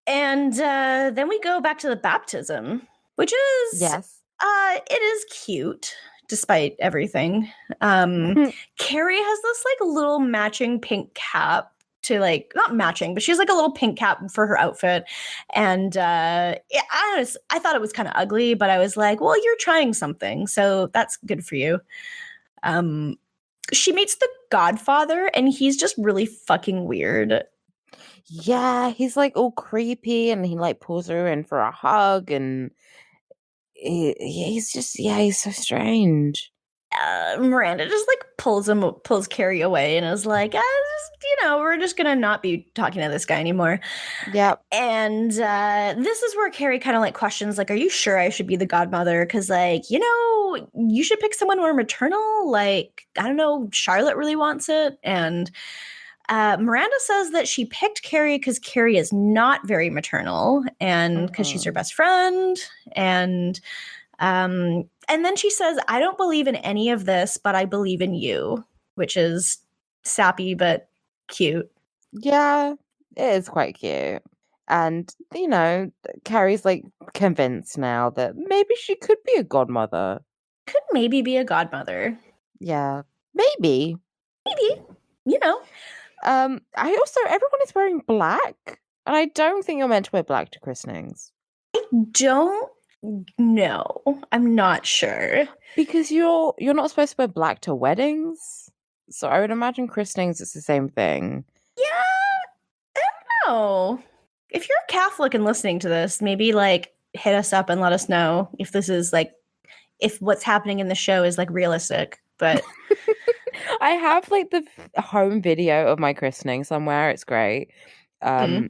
then we go back to the baptism, which is it is cute despite everything. Carrie has this like little matching pink cap to like not matching, but she has like a little pink cap for her outfit. And I thought it was kind of ugly, but I was like, well, you're trying something, so that's good for you. She meets the Godfather, and he's just really fucking weird.
Yeah, he's like all creepy, and he like pulls her in for a hug, and he's so strange.
Miranda just like pulls Carrie away and is like, we're just gonna not be talking to this guy anymore.
Yep.
And this is where Carrie kind of like questions, like, are you sure I should be the godmother? Because like, you should pick someone more maternal. Like, I don't know, Charlotte really wants it. And Miranda says that she picked Carrie because Carrie is not very maternal and because she's her best friend. And then she says, I don't believe in any of this, but I believe in you, which is sappy but cute.
Yeah, it is quite cute. And, Carrie's like convinced now that maybe she could be a godmother.
Could maybe be a godmother.
Yeah, maybe.
Maybe.
Everyone is wearing black, and I don't think you're meant to wear black to christenings.
Don't know. I'm not sure.
Because you're not supposed to wear black to weddings. So I would imagine christenings it's the same thing.
Yeah, I don't know. If you're Catholic and listening to this, maybe like hit us up and let us know if this is like if what's happening in the show is like realistic. But
I have like the home video of my christening somewhere. It's great. I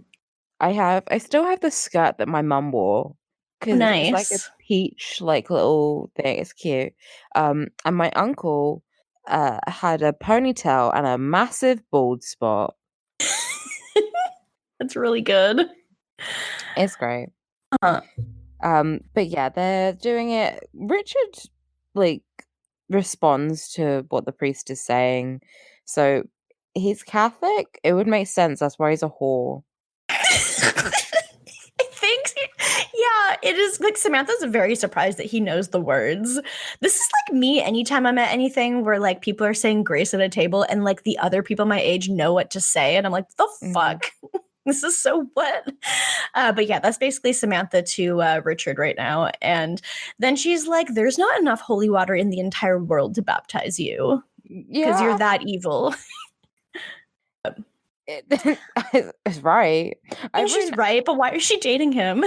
still have the skirt that my mum wore because it's like a peach like little thing. It's cute. And my uncle had a ponytail and a massive bald spot.
That's really good.
It's great.
Uh-huh.
But yeah, they're doing it. Richard like responds to what the priest is saying. So he's Catholic. It would make sense. That's why he's a whore.
Yeah, it is like Samantha's very surprised that he knows the words. This is like me anytime I'm at anything where like people are saying grace at a table and like the other people my age know what to say. And I'm like, the fuck? This is so what? But yeah, that's basically Samantha to Richard right now. And then she's like, there's not enough holy water in the entire world to baptize you. Because you're that evil.
It's right.
She's right, but why is she dating him?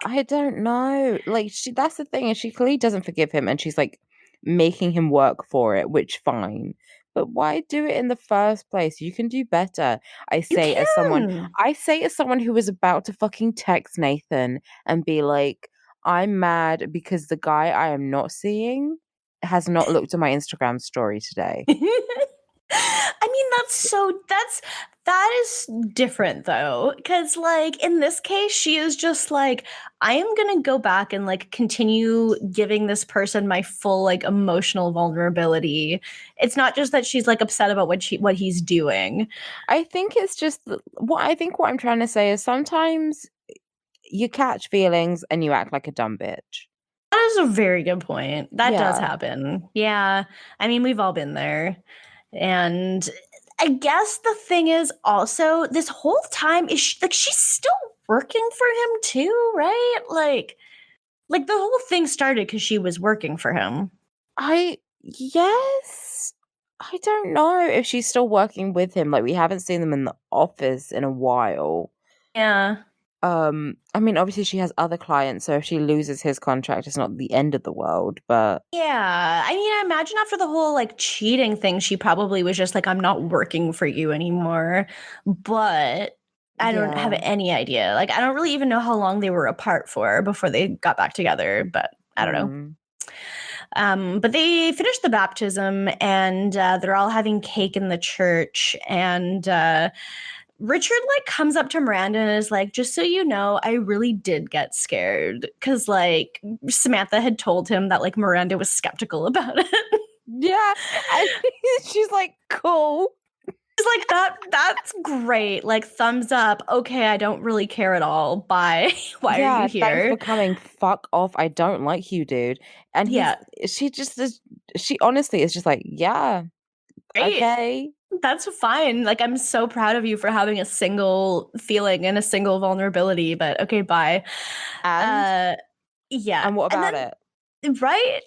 I don't know. Like that's the thing, and she clearly doesn't forgive him, and she's like making him work for it, which fine. But why do it in the first place? You can do better. I say as someone who was about to fucking text Nathan and be like, I'm mad because the guy I am not seeing has not looked at my Instagram story today.
I mean, that is different though, because like in this case, she is just like, I am gonna go back and like continue giving this person my full like emotional vulnerability. It's not just that she's like upset about what he's doing.
I think it's just what I'm trying to say is sometimes you catch feelings and you act like a dumb bitch.
That is a very good point. That does happen. Yeah, I mean, we've all been there. And I guess the thing is also this whole time is she's still working for him too, right? Like the whole thing started because she was working for him.
Yes. I don't know if she's still working with him. Like we haven't seen them in the office in a while.
Yeah.
I mean, obviously she has other clients, so if she loses his contract, it's not the end of the world, but
yeah, I mean, I imagine after the whole like cheating thing, she probably was just like, I'm not working for you anymore. But I don't have any idea. Like, I don't really even know how long they were apart for before they got back together, but I don't know. But they finished the baptism and they're all having cake in the church, and Richard like comes up to Miranda and is like, just so you know, I really did get scared because like Samantha had told him that like Miranda was skeptical about it.
Yeah. And she's like, cool.
She's like, that's great. Like thumbs up. Okay, I don't really care at all. Bye. Why are you here?
Thanks for coming. Fuck off. I don't like you, dude. And she honestly is just like, yeah.
Great.
Okay.
That's fine. Like, I'm so proud of you for having a single feeling and a single vulnerability, but okay, bye.
And
yeah.
And what about it?
Right?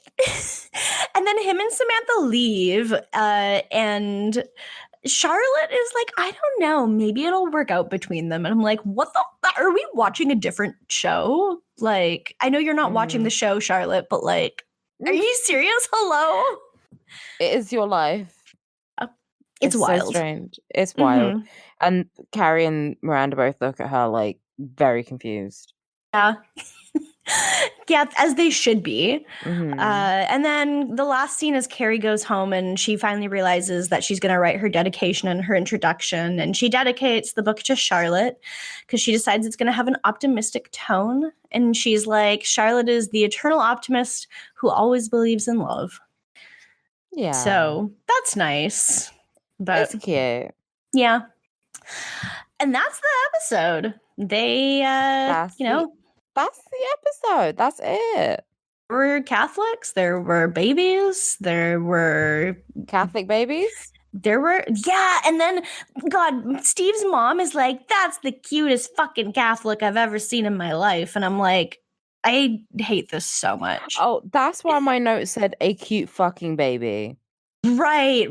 And then him and Samantha leave, and Charlotte is like, I don't know, maybe it'll work out between them. And I'm like, what the? Are we watching a different show? Like, I know you're not watching the show, Charlotte, but like, are you serious? Hello?
It is your life.
It's wild.
So strange. It's wild. And Carrie and Miranda both look at her like very confused.
Yeah. Yeah, as they should be. And then the last scene is Carrie goes home and she finally realizes that she's going to write her dedication and her introduction. And she dedicates the book to Charlotte because she decides it's going to have an optimistic tone. And she's like, Charlotte is the eternal optimist who always believes in love.
Yeah.
So that's nice. But
it's cute.
Yeah. And that's the episode. They,
That's the episode. That's it.
were Catholics. There were babies. There were,
Catholic babies.
yeah. And then, God, Steve's mom is like, that's the cutest fucking Catholic I've ever seen in my life. And I'm like, I hate this so much.
Oh, that's why my note said a cute fucking baby.
Right.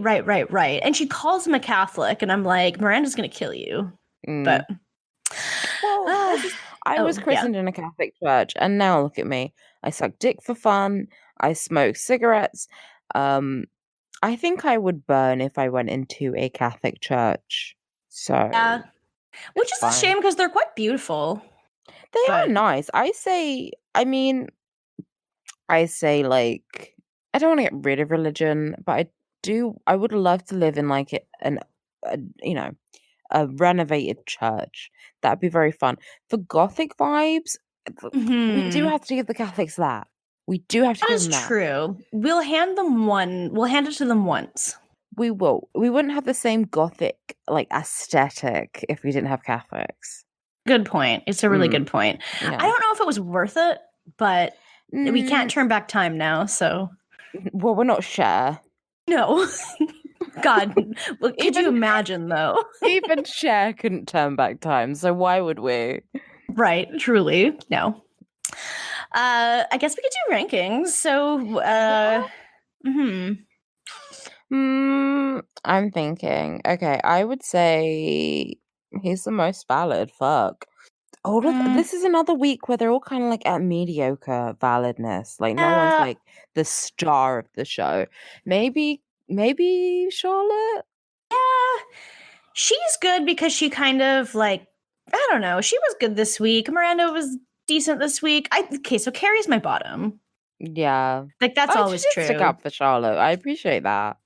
And she calls him a Catholic, and I'm like, Miranda's gonna kill you. But
well, I was christened in a Catholic church, and now look at me. I suck dick for fun. I smoke cigarettes. I think I would burn if I went into a Catholic church. So
yeah, which is a shame because they're quite beautiful.
They are nice. I say like I don't want to get rid of religion, but I would love to live in like a renovated church. That'd be very fun. For Gothic vibes, we do have to give the Catholics that. We do have to give them that.
That is true. We'll hand it to them once.
We will. We wouldn't have the same Gothic like aesthetic if we didn't have Catholics.
Good point. It's a really good point.
Yeah.
I don't know if it was worth it, but we can't turn back time now, so.
Well, we're not Cher.
No. God, could you imagine, though?
Even Cher couldn't turn back time, so why would we?
Right, truly. No. I guess we could do rankings. So,
I'm thinking. Okay, I would say he's the most valid. Fuck. This is another week where they're all kind of like at mediocre validness. Like no one's like the star of the show. Maybe Charlotte.
Yeah, she's good because she kind of like I don't know. She was good this week. Miranda was decent this week. So Carrie's my bottom.
Yeah,
like that's always true.
Stick up for Charlotte. I appreciate that.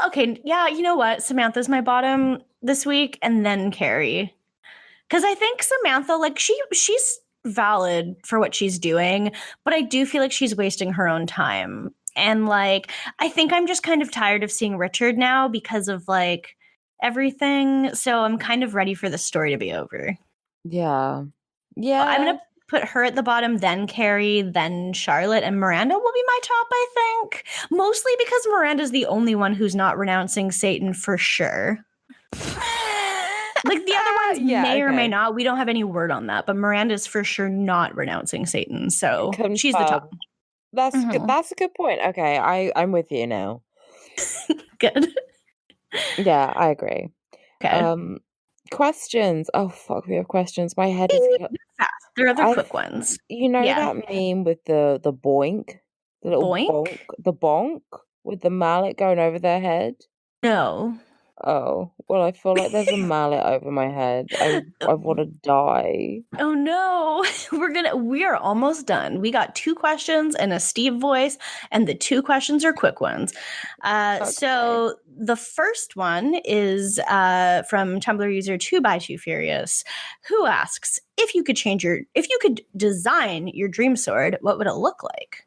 Okay. Yeah, you know what? Samantha's my bottom this week, and then Carrie. Because I think Samantha, like, she's valid for what she's doing, but I do feel like she's wasting her own time. And, like, I think I'm just kind of tired of seeing Richard now because of, like, everything. So I'm kind of ready for the story to be over.
Yeah.
I'm going to put her at the bottom, then Carrie, then Charlotte, and Miranda will be my top, I think. Mostly because Miranda's the only one who's not renouncing Satan for sure. Like the other ones may or may not. We don't have any word on that, but Miranda's for sure not renouncing Satan. So she's the top.
That's good. That's a good point. Okay, I'm with you now.
Good.
Yeah, I agree.
Okay.
Questions. Oh fuck, we have questions. My head is
fast. There are other quick ones.
You know that meme with the boink? The little bonk? The bonk with the mallet going over their head?
No.
Oh, well, I feel like there's a mallet over my head. I want to die.
Oh no. We are almost done. We got 2 questions and a Steve voice, and the 2 questions are quick ones. So the first one is from Tumblr user 2x2Furious, who asks, if you could design your dream sword, what would it look like?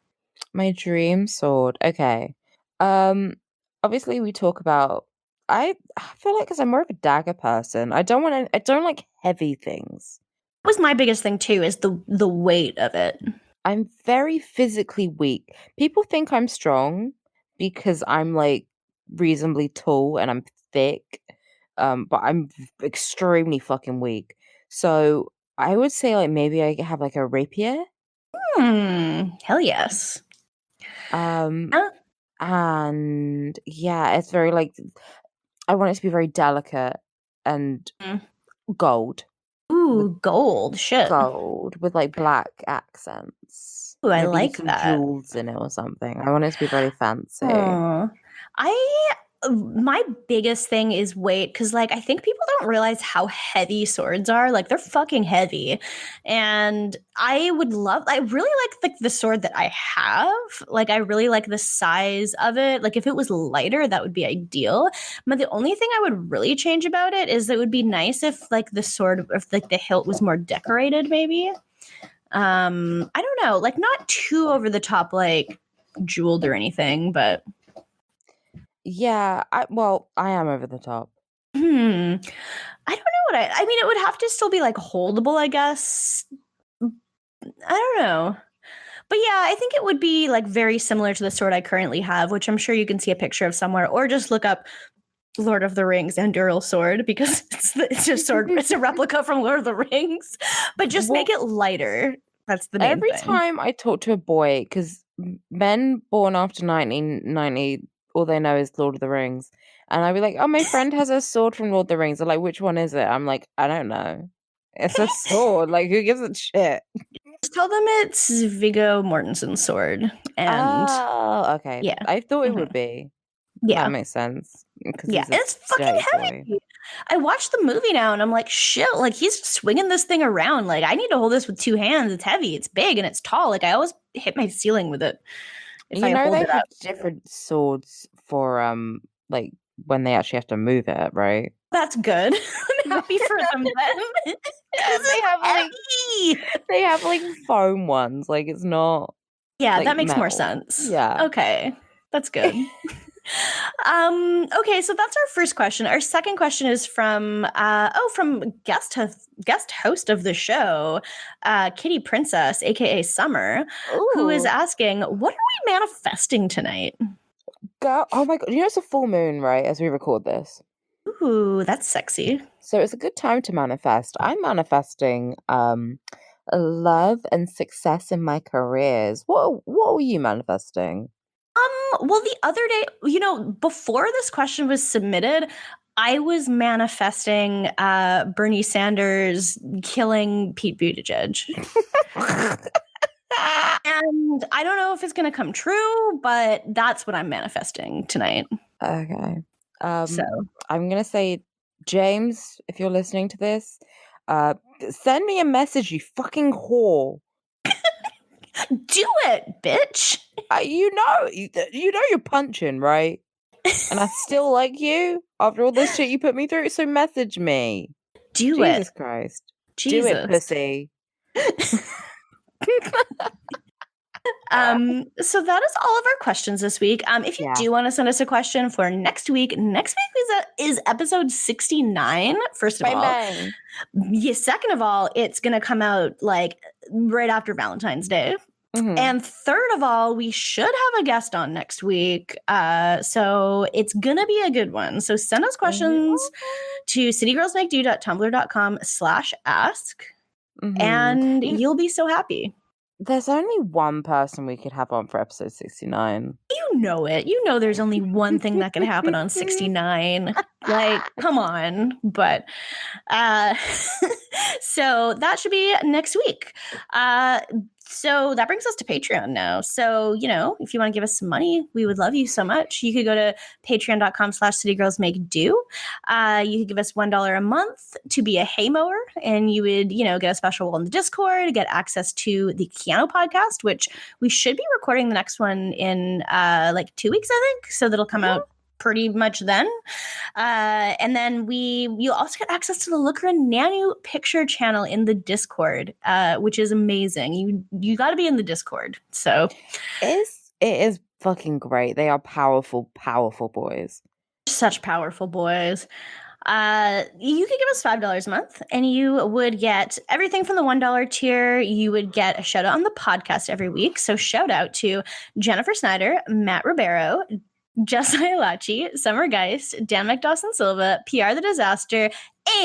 My dream sword. Okay. Obviously we talk about I feel like because I'm more of a dagger person. I don't like heavy things.
That was my biggest thing too, is the weight of it.
I'm very physically weak. People think I'm strong because I'm like reasonably tall and I'm thick. But I'm extremely fucking weak. So I would say like maybe I have like a rapier.
Hell yes.
And yeah, it's very like I want it to be very delicate and gold.
Ooh, gold. Shit.
Gold with like black accents.
Ooh, I
maybe
like
some
that.
jewels in it or something. I want it to be very fancy.
My biggest thing is weight, because like I think people don't realize how heavy swords are. Like they're fucking heavy, and I really like the sword that I have. Like I really like the size of it. Like if it was lighter, that would be ideal. But the only thing I would really change about it is it would be nice if like the sword, if like the hilt was more decorated, maybe. I don't know, like not too over the top, like jeweled or anything, but.
Yeah, I am over the top.
I don't know would I mean, it would have to still be like holdable, I guess. I don't know. But yeah, I think it would be like very similar to the sword I currently have, which I'm sure you can see a picture of somewhere, or just look up Lord of the Rings Anduril sword, because it's just sword. It's a replica from Lord of the Rings, but just make it lighter. That's the main
Every
thing.
time I talk to a boy, because men born after 1990, all they know is Lord of the Rings, and I'd be like, "Oh, my friend has a sword from Lord of the Rings." They're like, "Which one is it?" I'm like, "I don't know. It's a sword. Like, who gives a shit?"
Just tell them it's Viggo Mortensen's sword, and
Oh, okay.
yeah,
I thought it would be.
yeah.
That makes sense because
Yeah,
he's a
it's fucking
dirty
heavy.
boy.
I watched the movie now and I'm like, shit, like he's swinging this thing around. Like I need to hold this with two hands. It's heavy, it's big, and it's tall. Like I always hit my ceiling with it if
You
I
know
hold
they
it
have
up.
different swords for like when they actually have to move it, right?
That's good. I'm happy for them then.
Yeah,
This is heavy.
they have like foam ones. Like it's not
Yeah,
like
that makes more
metal.
sense.
Yeah.
Okay. That's good. Okay, so that's our first question. Our second question is from from guest host of the show, Kitty Princess, aka Summer, who is
Ooh.
asking, what are we manifesting tonight?
Girl, oh my god. You know it's a full moon, right, as we record this.
Ooh, that's sexy.
So it's a good time to manifest. I'm manifesting love and success in my careers. What were you manifesting?
Well, the other day, before this question was submitted, I was manifesting Bernie Sanders killing Pete Buttigieg. And I don't know if it's going to come true, but that's what I'm manifesting tonight.
Okay.
So
I'm gonna say, James, if you're listening to this, send me a message, you fucking whore.
do it, bitch.
You know you're punching, right? And I still like you after all this shit you put me through. So message me.
Do
Jesus
it.
Christ. Do it,
Jesus.
pussy.
So that is all of our questions this week. If you
Yeah.
do want to send us a question for next week is episode 69, first of
Bang
all.
bang.
Yeah, second of all, it's going to come out like right after Valentine's Day.
Mhm.
And third of all, we should have a guest on next week. So it's going to be a good one. So send us questions to citygirlsmakedo.tumblr.com/ask and you'll be so happy.
There's only one person we could have on for episode 69.
You know it. You know there's only one thing that can happen on 69. Like, come on. But so that should be next week. So that brings us to Patreon now. So, if you want to give us some money, we would love you so much. You could go to patreon.com/citygirlsmakedo. You could give us $1 a month to be a hay mower, and you would, get a special role in the Discord, get access to the Keanu podcast, which we should be recording the next one in like 2 weeks, I think. So that'll come out pretty much then. And then you also get access to the Looker and Nanu picture channel in the Discord, which is amazing. You got to be in the Discord. So
It is fucking great. They are powerful, powerful boys.
Such powerful boys. You could give us $5 a month and you would get everything from the $1 tier. You would get a shout out on the podcast every week. So shout out to Jennifer Snyder, Matt Ribeiro, Jessica Lachi, Summer Geist, Dan McDawson Silva, PR The Disaster,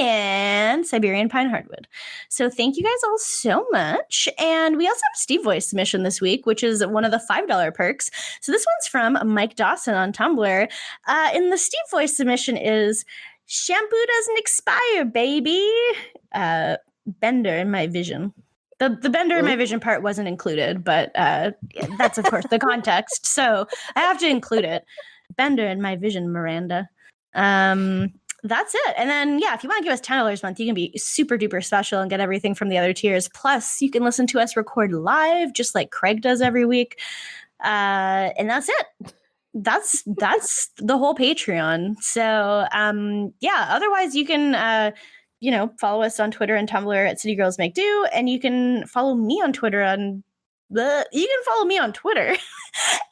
and Siberian Pine Hardwood. So thank you guys all so much. And we also have a Steve Voice submission this week, which is one of the $5 perks. So this one's from Mike Dawson on Tumblr. And the Steve Voice submission is, shampoo doesn't expire, baby. Bender in my vision. The bender in my vision part wasn't included, but that's, of course, the context. So I have to include it. Bender in my vision, Miranda. That's it. And then, if you want to give us $10 a month, you can be super duper special and get everything from the other tiers. Plus, you can listen to us record live, just like Craig does every week. And that's it. That's the whole Patreon. So, otherwise you can... follow us on Twitter and Tumblr at City Girls Make Do, and you can follow me on Twitter at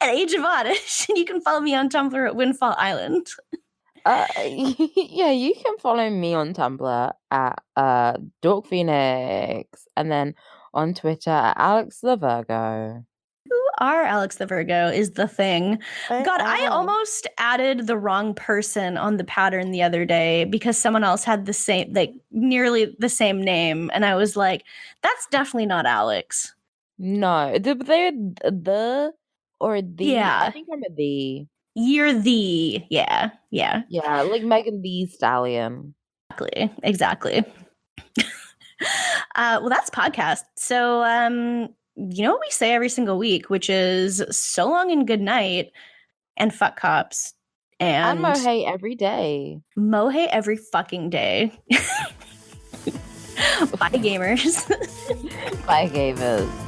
Age of Oddish, and you can follow me on Tumblr at Windfall Island.
Yeah, you can follow me on Tumblr at Dork Phoenix, and then on Twitter at Alex the Virgo.
Who are Alex the Virgo is the thing. God, I almost added the wrong person on the pattern the other day because someone else had the same, like nearly the same name. And I was like, that's definitely not Alex.
No, they're the or the.
Yeah.
I think I'm a the.
You're the, yeah.
Yeah, like Megan Thee Stallion.
Exactly. Well, that's podcast. So, you know what we say every single week, which is so long and good night and fuck cops. And
Mohey every day.
Mohey every fucking day. Bye, gamers.
Bye, gamers.